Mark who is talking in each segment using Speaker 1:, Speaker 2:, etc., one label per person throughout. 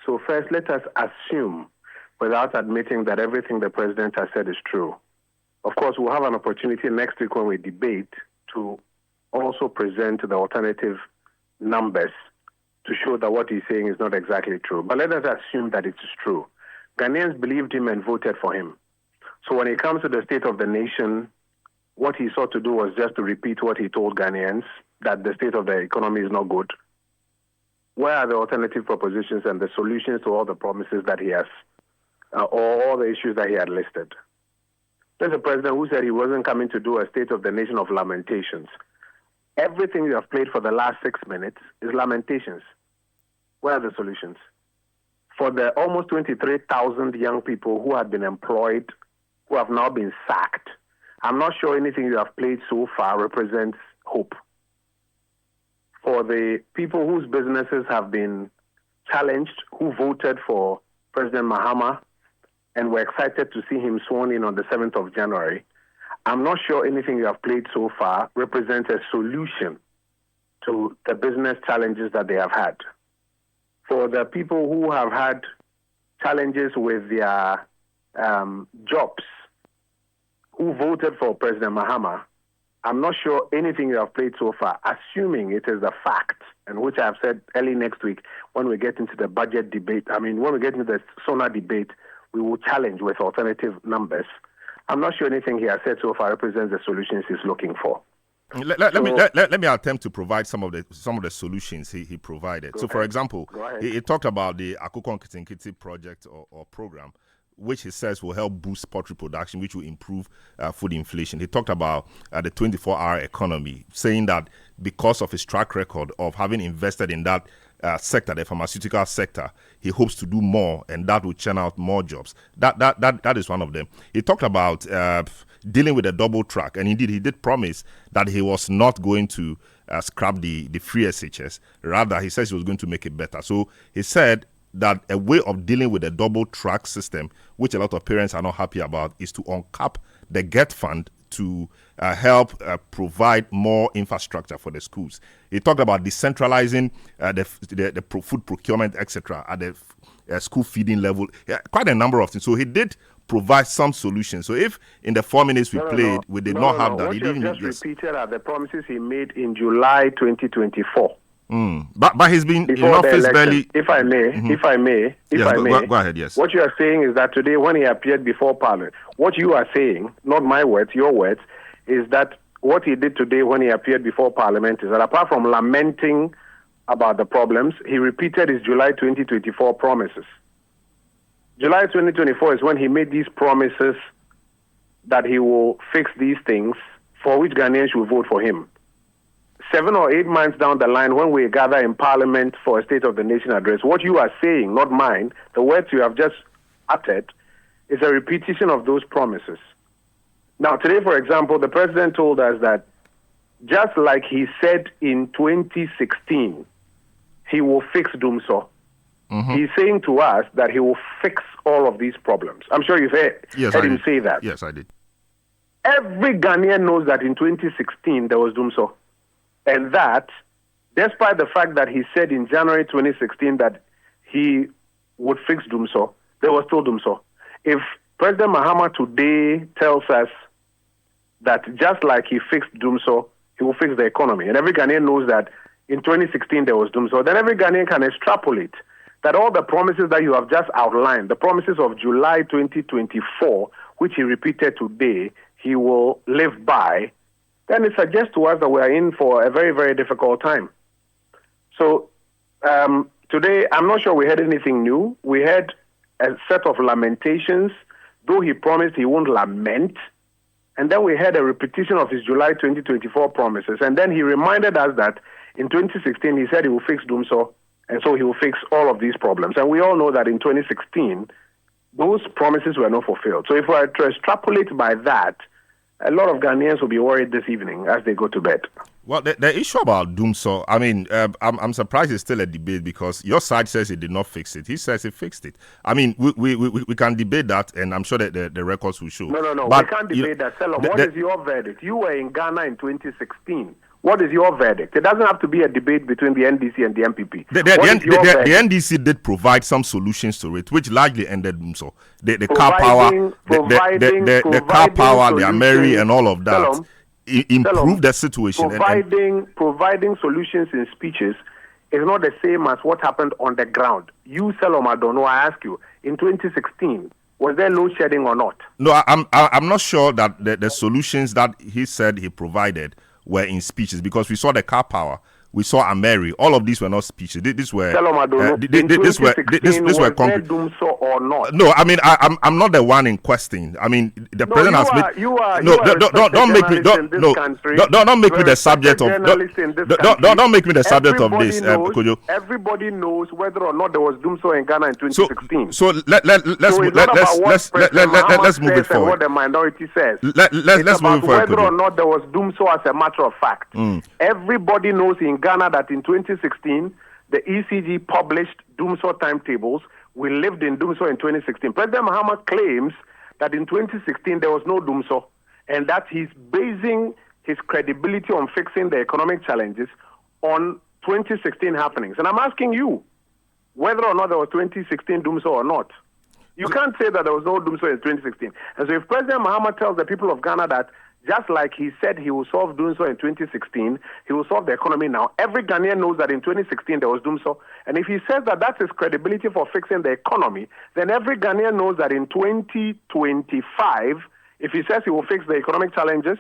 Speaker 1: So first, let us assume, without admitting that everything the president has said is true. Of course, we'll have an opportunity next week when we debate to also present the alternative numbers to show that what he's saying is not exactly true. But let us assume that it's true. Ghanaians believed him and voted for him. So when it comes to the state of the nation, what he sought to do was just to repeat what he told Ghanaians, that the state of the economy is not good. Where are the alternative propositions and the solutions to all the promises that he has, or all the issues that he had listed? There's a president who said he wasn't coming to do a state of the nation of lamentations. Everything you have played for the last 6 minutes is lamentations. Where are the solutions? For the almost 23,000 young people who had been employed, who have now been sacked, I'm not sure anything you have played so far represents hope. For the people whose businesses have been challenged, who voted for President Mahama and were excited to see him sworn in on the 7th of January, I'm not sure anything you have played so far represents a solution to the business challenges that they have had. For the people who have had challenges with their jobs, who voted for President Mahama, I'm not sure anything you have played so far, assuming it is a fact, and which I have said early next week when we get into the budget debate, when we get into the SONA debate, we will challenge with alternative numbers. I'm not sure anything he has said so far represents the solutions he's looking for.
Speaker 2: Let me attempt to provide some of the solutions he provided. So, for example, he talked about the Akoko Nkitinkiti project or program, which he says will help boost poultry production, which will improve food inflation. He talked about the 24-hour economy, saying that because of his track record of having invested in that sector, the pharmaceutical sector, he hopes to do more, and that will churn out more jobs. That is one of them. He talked about dealing with a double track, and indeed he did promise that he was not going to scrap the free SHS. Rather, he says he was going to make it better. So he said that a way of dealing with a double track system, which a lot of parents are not happy about, is to uncap the GET fund to help provide more infrastructure for the schools. He talked about decentralizing the food procurement, etc., at the school feeding level. Yeah, quite a number of things. So he did provide some solutions. So if in the 4 minutes we played, we did not have that.
Speaker 1: What you have just repeated are the promises he made in July 2024.
Speaker 2: But he's been in office barely.
Speaker 1: If I may,
Speaker 2: go ahead. Yes.
Speaker 1: What you are saying is that today, when he appeared before Parliament, what you are saying, not my words, your words, is that what he did today when he appeared before Parliament is that apart from lamenting about the problems, he repeated his July 2024 promises. July 2024 is when he made these promises that he will fix these things for which Ghanaians will vote for him. 7 or 8 months down the line, when we gather in Parliament for a State of the Nation address, what you are saying, not mine, the words you have just uttered, is a repetition of those promises. Now, today, for example, the president told us that just like he said in 2016, he will fix Dumso. He's saying to us that he will fix all of these problems. I'm sure you've heard him say that.
Speaker 2: Yes, I did.
Speaker 1: Every Ghanaian knows that in 2016 there was Dumso. And that, despite the fact that he said in January 2016 that he would fix Dumso, there was still Dumso. If President Mahama today tells us that just like he fixed Dumso, he will fix the economy, and every Ghanaian knows that in 2016 there was Dumso, then every Ghanaian can extrapolate that all the promises that you have just outlined, the promises of July 2024, which he repeated today, he will live by, then it suggests to us that we are in for a very, very difficult time. So today, I'm not sure we heard anything new. We had a set of lamentations, though he promised he won't lament. And then we had a repetition of his July 2024 promises. And then he reminded us that in 2016, he said he will fix Dumso, and so he will fix all of these problems. And we all know that in 2016, those promises were not fulfilled. So if we are to extrapolate by that, a lot of Ghanaians will be worried this evening as they go to bed.
Speaker 2: Well, the issue about Dumso, I mean, I'm surprised it's still a debate because your side says he did not fix it. He says he fixed it. I mean, we can debate that, and I'm sure that the records will show.
Speaker 1: No, but we can't debate that. What is your verdict? You were in Ghana in 2016 What is your verdict? It doesn't have to be a debate between the NDC and the MPP.
Speaker 2: The NDC did provide some solutions to it, which largely ended so. The car power, the car power, the Ameri, and all of that improved the situation.
Speaker 1: Providing solutions in speeches is not the same as what happened on the ground. You, Salom Adono, I ask you, in 2016, was there load shedding or not?
Speaker 2: No, I'm not sure that the solutions that he said he provided were in speeches, because we saw the car power, we saw Ameri. All of these were not speeches. These were
Speaker 1: this were concrete. Or not?
Speaker 2: No, I mean I'm not the one in question. I mean the president has made. Don't make me don't make me the subject of don't make me the subject of this.
Speaker 1: Everybody knows whether or not there was doomsday in Ghana in 2016.
Speaker 2: So let's move it forward.
Speaker 1: What the minority says.
Speaker 2: Let's move it forward.
Speaker 1: Whether or not there was doomsday as a matter of fact. Everybody knows in Ghana that in 2016 the ECG published doomsday timetables. We lived in doomsday in 2016. President Mahama claims that in 2016 there was no doomsday, and that he's basing his credibility on fixing the economic challenges on 2016 happenings. And I'm asking you whether or not there was 2016 doomsday or not. You can't say that there was no doomsday in 2016. And so if President Mahama tells the people of Ghana that just like he said he will solve doomsday in 2016, he will solve the economy now, every Ghanaian knows that in 2016 there was doomsday. And if he says that that's his credibility for fixing the economy, then every Ghanaian knows that in 2025, if he says he will fix the economic challenges,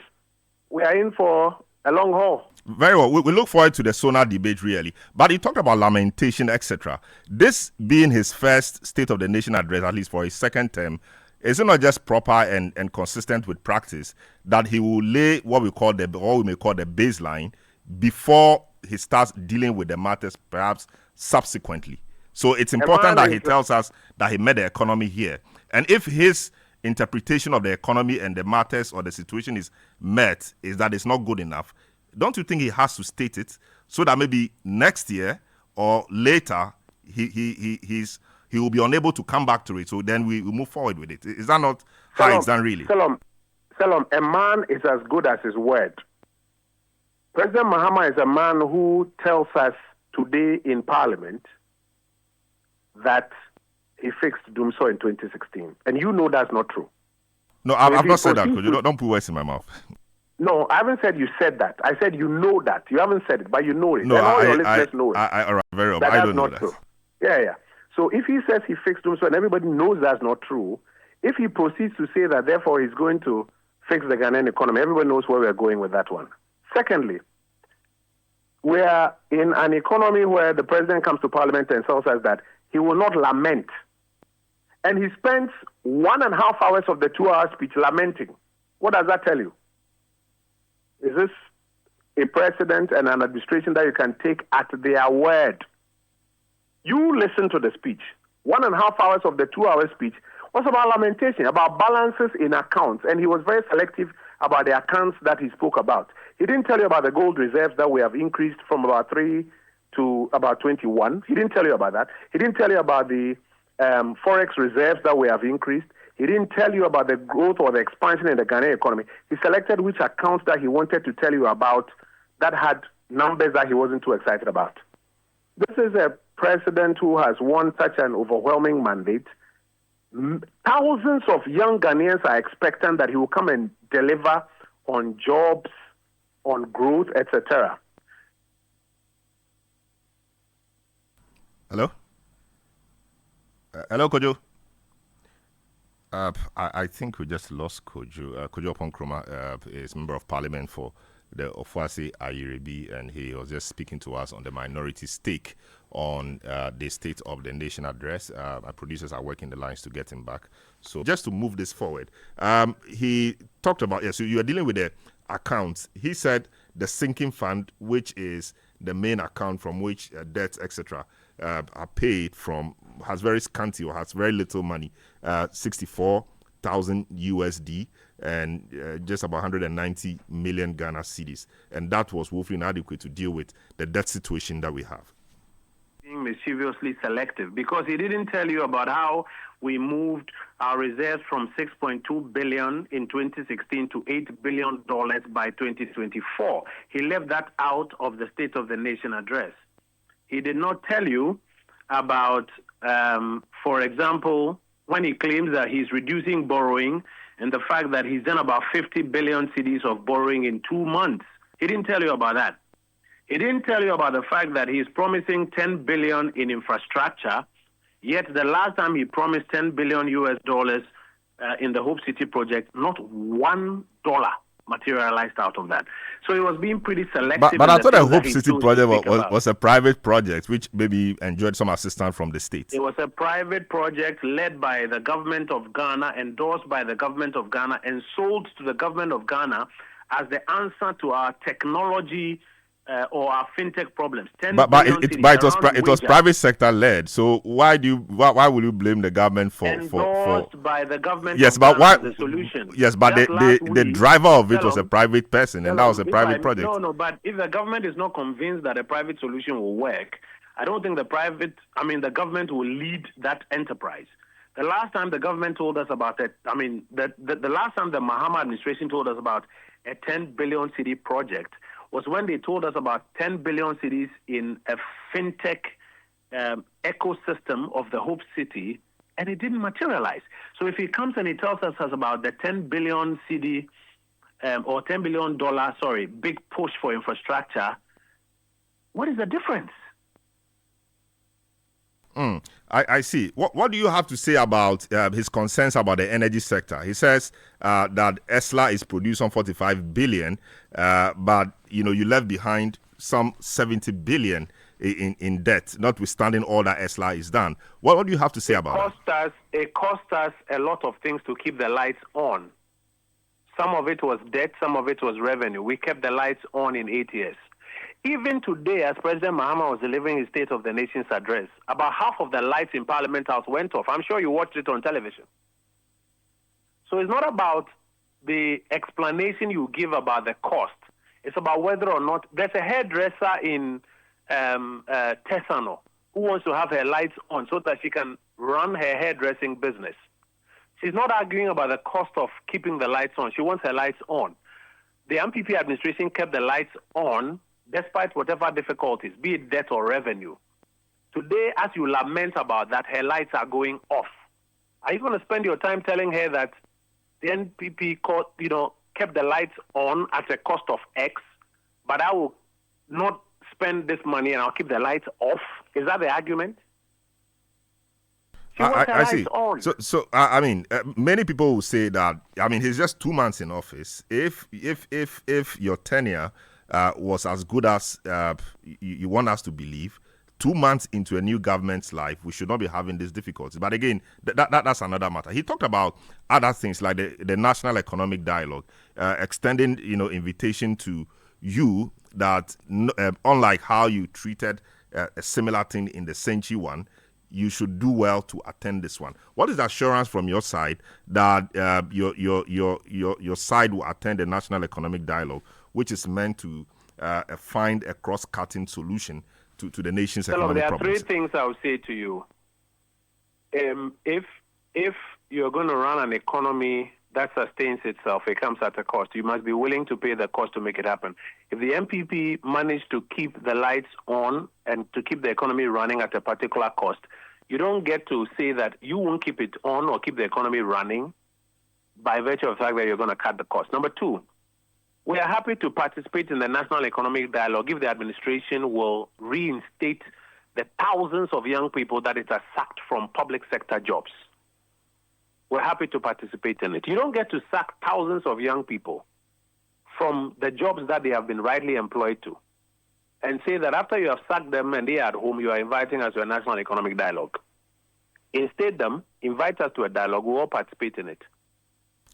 Speaker 1: we are in for a long haul.
Speaker 2: Very well. We look forward to the SONA debate, really. But he talked about lamentation, etc. This being his first State of the Nation address, at least for his second term, is it not just proper and consistent with practice that he will lay what we may call the baseline before he starts dealing with the matters, perhaps subsequently? So it's important that he tells us that he met the economy here. And if his interpretation of the economy and the matters or the situation is met, is that it's not good enough, don't you think he has to state it so that maybe next year or later he will be unable to come back to it, so then we move forward with it? Is that not how it's done, really?
Speaker 1: Salom, a man is as good as his word. President Mahama is a man who tells us today in Parliament that he fixed doomsday in 2016. And you know that's not true.
Speaker 2: No, I've not said that, because you don't put words in my mouth.
Speaker 1: No, I haven't said you said that. I said you know that. You haven't said it, but you know it.
Speaker 2: No,
Speaker 1: and all your listeners know it.
Speaker 2: All right, very well. I don't know that.
Speaker 1: True. Yeah. So if he says he fixed doomsday and everybody knows that's not true, if he proceeds to say that therefore he's going to fix the Ghanaian economy, everybody knows where we're going with that one. Secondly, we are in an economy where the president comes to Parliament and tells us that he will not lament. And he spends 1.5 hours of the 2-hour speech lamenting. What does that tell you? Is this a president and an administration that you can take at their word? You listen to the speech. 1.5 hours of the 2-hour speech was about lamentation, about balances in accounts. And he was very selective about the accounts that he spoke about. He didn't tell you about the gold reserves that we have increased from about 3 to about 21. He didn't tell you about that. He didn't tell you about the forex reserves that we have increased. He didn't tell you about the growth or the expansion in the Ghanaian economy. He selected which accounts that he wanted to tell you about that had numbers that he wasn't too excited about. This is a president who has won such an overwhelming mandate. Thousands of young Ghanaians are expectant that he will come and deliver on jobs, on growth, etc.
Speaker 2: Hello? Hello, Kojo. I think we just lost Kojo. Kojo Oppong is member of parliament for the Ofuase Ayiribi, and he was just speaking to us on the minority stake on the State of the Nation address. Our producers are working the lines to get him back. So just to move this forward, he talked about, so you are dealing with the accounts. He said the sinking fund, which is the main account from which debts, etc., are paid from, has very scanty or has very little money, 64,000 USD and just about 190 million Ghana cedis. And that was woefully inadequate to deal with the debt situation that we have.
Speaker 1: being mischievously selective, because he didn't tell you about how we moved our reserves from $6.2 billion in 2016 to $8 billion by 2024. He left that out of the State of the Nation address. He did not tell you about, for example, when he claims that he's reducing borrowing and the fact that he's done about 50 billion cedis of borrowing in 2 months. He didn't tell you about that. He didn't tell you about the fact that he's promising 10 billion in infrastructure, yet the last time he promised 10 billion US dollars in the Hope City project, not $1 materialized out of that. So he was being pretty selective.
Speaker 2: But I thought the Hope City project was a private project, which maybe enjoyed some assistance from the state.
Speaker 1: It was a private project led by the government of Ghana, endorsed by the government of Ghana, and sold to the government of Ghana as the answer to our technology or our fintech problems.
Speaker 2: But it was private sector led. So why will you blame the government for
Speaker 1: endorsed by the government?
Speaker 2: Yes,
Speaker 1: of
Speaker 2: but
Speaker 1: Ghana
Speaker 2: why?
Speaker 1: as the solution.
Speaker 2: Yes, but the driver of it was a private person, and that was a private project.
Speaker 1: No. But if the government is not convinced that a private solution will work, I don't think the government will lead that enterprise. The last time the government told us about it, the last time the Mahama administration told us about a 10 billion cedi project was when they told us about 10 billion cedis in a fintech ecosystem of the Hope City, and it didn't materialize. So if he comes and he tells us about the 10 billion cedi or $10 billion, big push for infrastructure, what is the difference?
Speaker 2: I see. What do you have to say about his concerns about the energy sector? He says that ESLA is producing 45 billion, but you left behind some 70 billion in debt, notwithstanding all that ESLA is done. What do you have to say about that?
Speaker 1: It cost us a lot of things to keep the lights on. Some of it was debt, some of it was revenue. We kept the lights on in 8 years. Even today, as President Mahama was delivering his State of the Nation's address, about half of the lights in Parliament House went off. I'm sure you watched it on television. So it's not about the explanation you give about the cost. It's about whether or not there's a hairdresser in Tesano who wants to have her lights on so that she can run her hairdressing business. She's not arguing about the cost of keeping the lights on. She wants her lights on. The MPP administration kept the lights on despite whatever difficulties, be it debt or revenue. Today, as you lament about that, her lights are going off. Are you going to spend your time telling her that the NPP kept the lights on at a cost of X, but I will not spend this money and I'll keep the lights off? Is that the argument?
Speaker 2: I see. On. So many people will say that. He's just 2 months in office. If your tenure was as good as you want us to believe, 2 months into a new government's life, we should not be having this difficulty. But again, that's another matter. He talked about other things like the National Economic Dialogue, extending invitation to you that unlike how you treated a similar thing in the Senchi one, you should do well to attend this one. What is the assurance from your side that your side will attend the National Economic Dialogue, which is meant to find a cross-cutting solution to the nation's economic problems?
Speaker 1: There are 3 things I will say to you. If you're going to run an economy that sustains itself, it comes at a cost. You must be willing to pay the cost to make it happen. If the MPP managed to keep the lights on and to keep the economy running at a particular cost, you don't get to say that you won't keep it on or keep the economy running by virtue of the fact that you're going to cut the cost. Number 2, we are happy to participate in the National Economic Dialogue if the administration will reinstate the thousands of young people that it has sacked from public sector jobs. We're happy to participate in it. You don't get to sack thousands of young people from the jobs that they have been rightly employed to and say that after you have sacked them and they are at home, you are inviting us to a National Economic Dialogue. Instead, invite us to a dialogue. We'll all participate in it.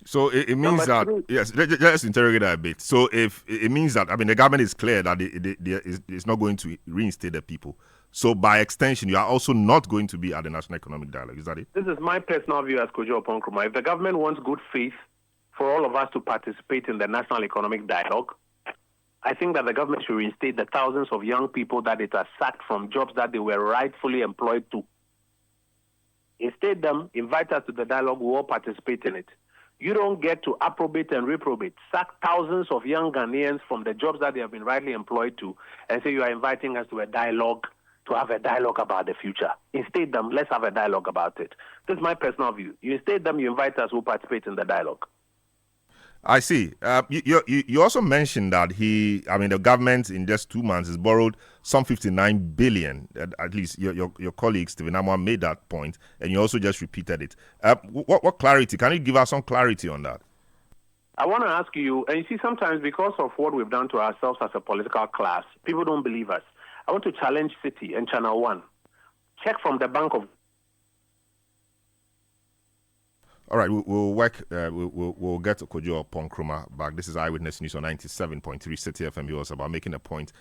Speaker 2: So it means that, yes, let's interrogate that a bit. So if it means that, the government is clear that it's not going to reinstate the people. So by extension, you are also not going to be at the National Economic Dialogue. Is that it? This
Speaker 1: is my personal view as Kojo Oppong Nkrumah. If the government wants good faith for all of us to participate in the National Economic Dialogue, I think that the government should reinstate the thousands of young people that it has sacked from jobs that they were rightfully employed to. Instate them, invite us to the dialogue, we all participate in it. You don't get to approbate and reprobate, sack thousands of young Ghanaians from the jobs that they have been rightly employed to, and say you are inviting us to a dialogue, to have a dialogue about the future. Instate them, let's have a dialogue about it. This is my personal view. You instate them, you invite us, we'll participate in the dialogue.
Speaker 2: I see. You also mentioned that the government in just 2 months has borrowed some 59 billion. At least your colleague Stephen Amwa made that point, and you also just repeated it. What clarity? Can you give us some clarity on that?
Speaker 1: I want to ask you, and you see, sometimes because of what we've done to ourselves as a political class, people don't believe us. I want to challenge City and ChannelOne. Check from the Bank of.
Speaker 2: All right, we'll work. We'll get Kojo Oppong Nkrumah back. This is Eyewitness News on 97.3 City FM. He was about making a point.